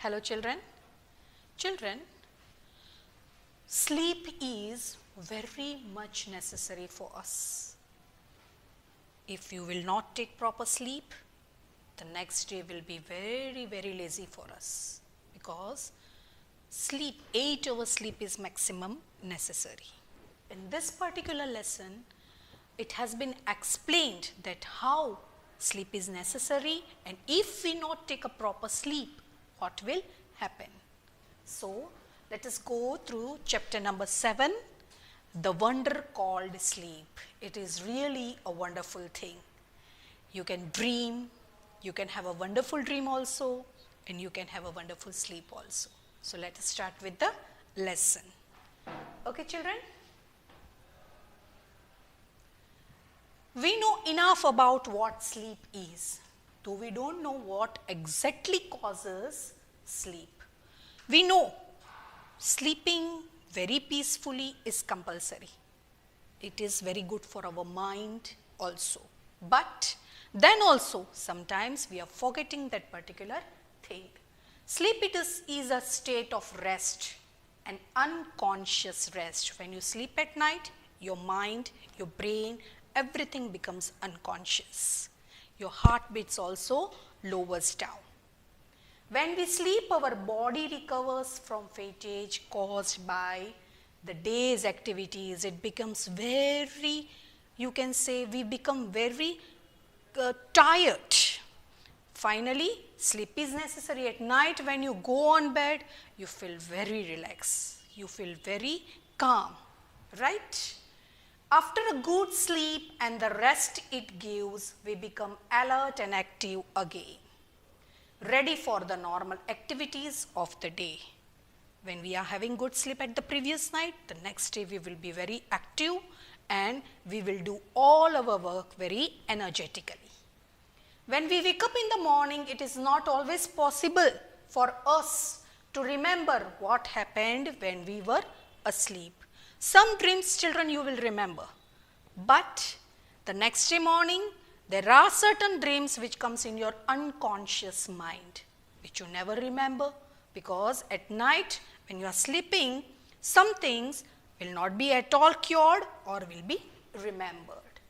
Hello children. Children, sleep is very much necessary for us. If you will not take proper sleep, the next day will be very lazy for us, because sleep, 8 hours sleep is maximum necessary. In this particular lesson, it has been explained that how sleep is necessary, and if we not take a proper sleep, what will happen. So, let us go through chapter number 7, the wonder called sleep. It is really a wonderful thing. You can dream, you can have a wonderful dream also, and you can have a wonderful sleep also. So, let us start with the lesson. Okay children? We know enough about what sleep is, though we don't know what exactly causes sleep. We know sleeping very peacefully is compulsory. It is very good for our mind also. But then also sometimes we are forgetting that particular thing. Sleep is a state of rest, an unconscious rest. When you sleep at night, your mind, your brain, everything becomes unconscious. Your heartbeats also lowers down. When we sleep, our body recovers from fatigue caused by the day's activities. It becomes very, you can say, we become very tired. Finally, sleep is necessary. At night when you go on bed, you feel very relaxed. You feel very calm, right? After a good sleep and the rest it gives, we become alert and active again, ready for the normal activities of the day. When we are having good sleep at the previous night, the next day we will be very active and we will do all our work very energetically. When we wake up in the morning, it is not always possible for us to remember what happened when we were asleep. Some dreams, children, you will remember, but the next day morning, there are certain dreams which comes in your unconscious mind, which you never remember, because at night when you are sleeping, some things will not be at all cured or will be remembered.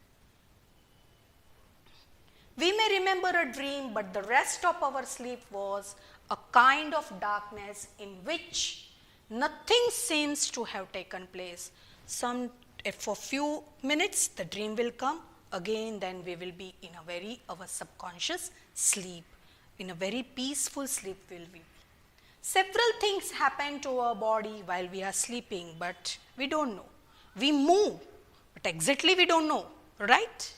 We may remember a dream, but the rest of our sleep was a kind of darkness in which nothing seems to have taken place. For few minutes the dream will come, again then we will be in our subconscious sleep, in a very peaceful sleep will we be. Several things happen to our body while we are sleeping, but we don't know. We move, but exactly we don't know, right?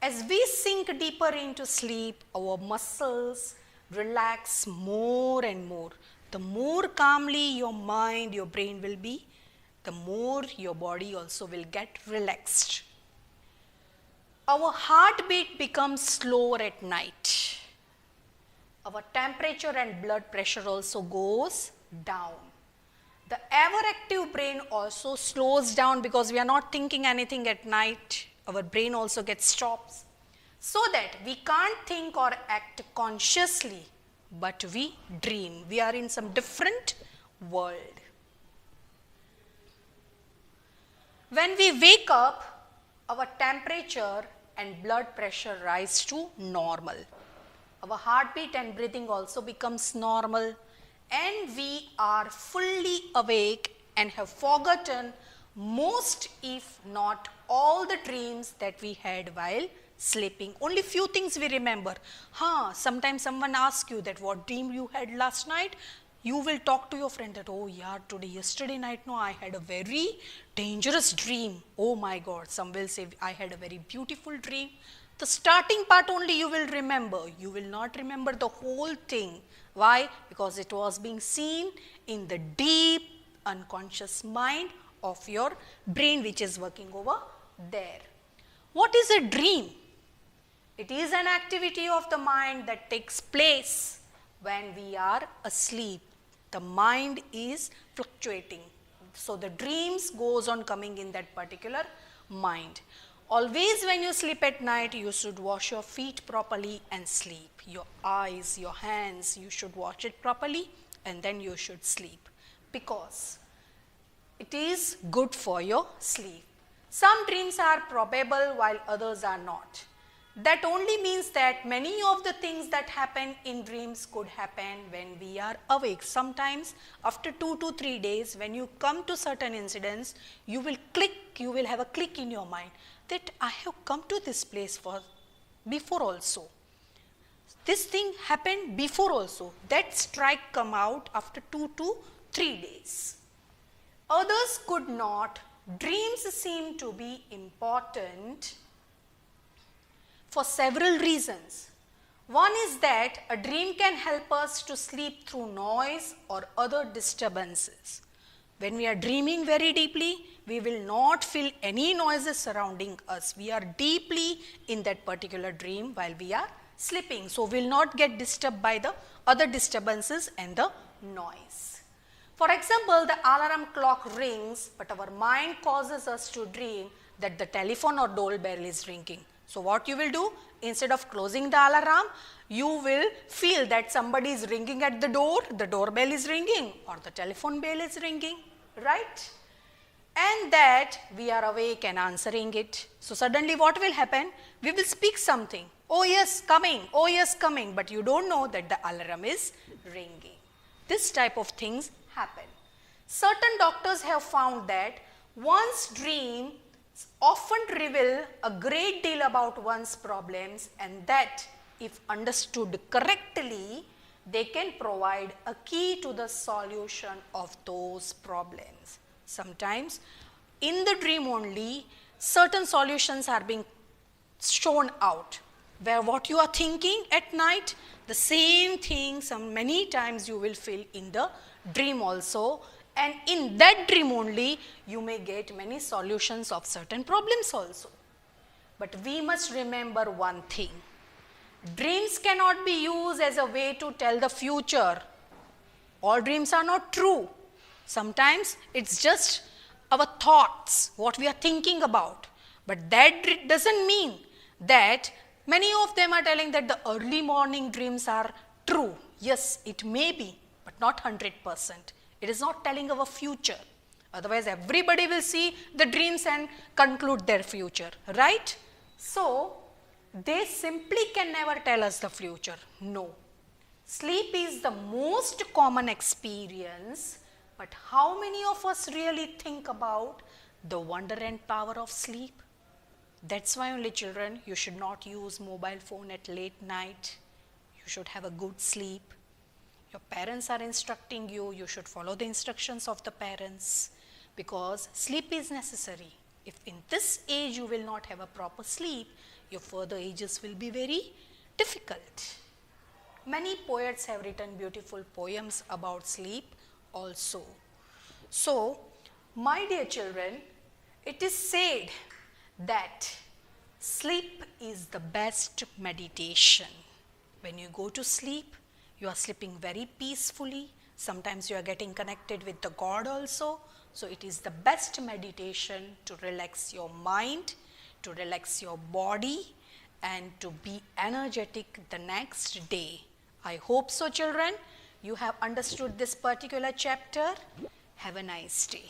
As we sink deeper into sleep, our muscles relax more and more. The more calmly your mind, your brain will be, the more your body also will get relaxed. Our heartbeat becomes slower at night. Our temperature and blood pressure also goes down. The ever-active brain also slows down, because we are not thinking anything at night. Our brain also gets stopped, so that we can't think or act consciously, but we dream. We are in some different world. When we wake up, our temperature and blood pressure rise to normal. Our heartbeat and breathing also becomes normal, and we are fully awake and have forgotten most, if not all, the dreams that we had while sleeping. Only few things we remember. Sometimes someone asks you that what dream you had last night. You will talk to your friend that, oh yeah, yesterday night, no, I had a very dangerous dream. Oh my God. Some will say, I had a very beautiful dream. The starting part only you will remember. You will not remember the whole thing. Why? Because it was being seen in the deep unconscious mind of your brain, which is working over there. What is a dream? It is an activity of the mind that takes place when we are asleep. The mind is fluctuating. So the dreams goes on coming in that particular mind. Always when you sleep at night, you should wash your feet properly and sleep. Your eyes, your hands, you should wash it properly and then you should sleep, because it is good for your sleep. Some dreams are probable while others are not. That only means that many of the things that happen in dreams could happen when we are awake. Sometimes after 2 to 3 days, when you come to certain incidents, you will have a click in your mind that I have come to this place before also. This thing happened before also. That strike come out after 2 to 3 days. Others could not. Dreams seem to be important for several reasons. One is that a dream can help us to sleep through noise or other disturbances. When we are dreaming very deeply, we will not feel any noises surrounding us. We are deeply in that particular dream while we are sleeping. So, we will not get disturbed by the other disturbances and the noise. For example, the alarm clock rings, but our mind causes us to dream that the telephone or doorbell is ringing. So, what you will do, instead of closing the alarm, you will feel that somebody is ringing at the doorbell is ringing or the telephone bell is ringing, right? And that we are awake and answering it. So, suddenly what will happen? We will speak something. Oh yes, coming. Oh yes, coming. But you don't know that the alarm is ringing. This type of things happen. Certain doctors have found that one's dream often reveal a great deal about one's problems, and that if understood correctly, they can provide a key to the solution of those problems. Sometimes in the dream only, certain solutions are being shown out, where what you are thinking at night, the same thing many times you will feel in the dream also. And in that dream only, you may get many solutions of certain problems also. But we must remember one thing. Dreams cannot be used as a way to tell the future. All dreams are not true. Sometimes it's just our thoughts, what we are thinking about. But that doesn't mean that many of them are telling that the early morning dreams are true. Yes, it may be, but not 100%. It is not telling our future. Otherwise, everybody will see the dreams and conclude their future, right? So, they simply can never tell us the future. No. Sleep is the most common experience, but how many of us really think about the wonder and power of sleep? That's why only children, you should not use mobile phone at late night. You should have a good sleep. Your parents are instructing you, you should follow the instructions of the parents, because sleep is necessary. If in this age you will not have a proper sleep, your further ages will be very difficult. Many poets have written beautiful poems about sleep also. So, my dear children, it is said that sleep is the best meditation. When you go to sleep, you are sleeping very peacefully. Sometimes you are getting connected with the God also. So, it is the best meditation to relax your mind, to relax your body, and to be energetic the next day. I hope so, children. You have understood this particular chapter. Have a nice day.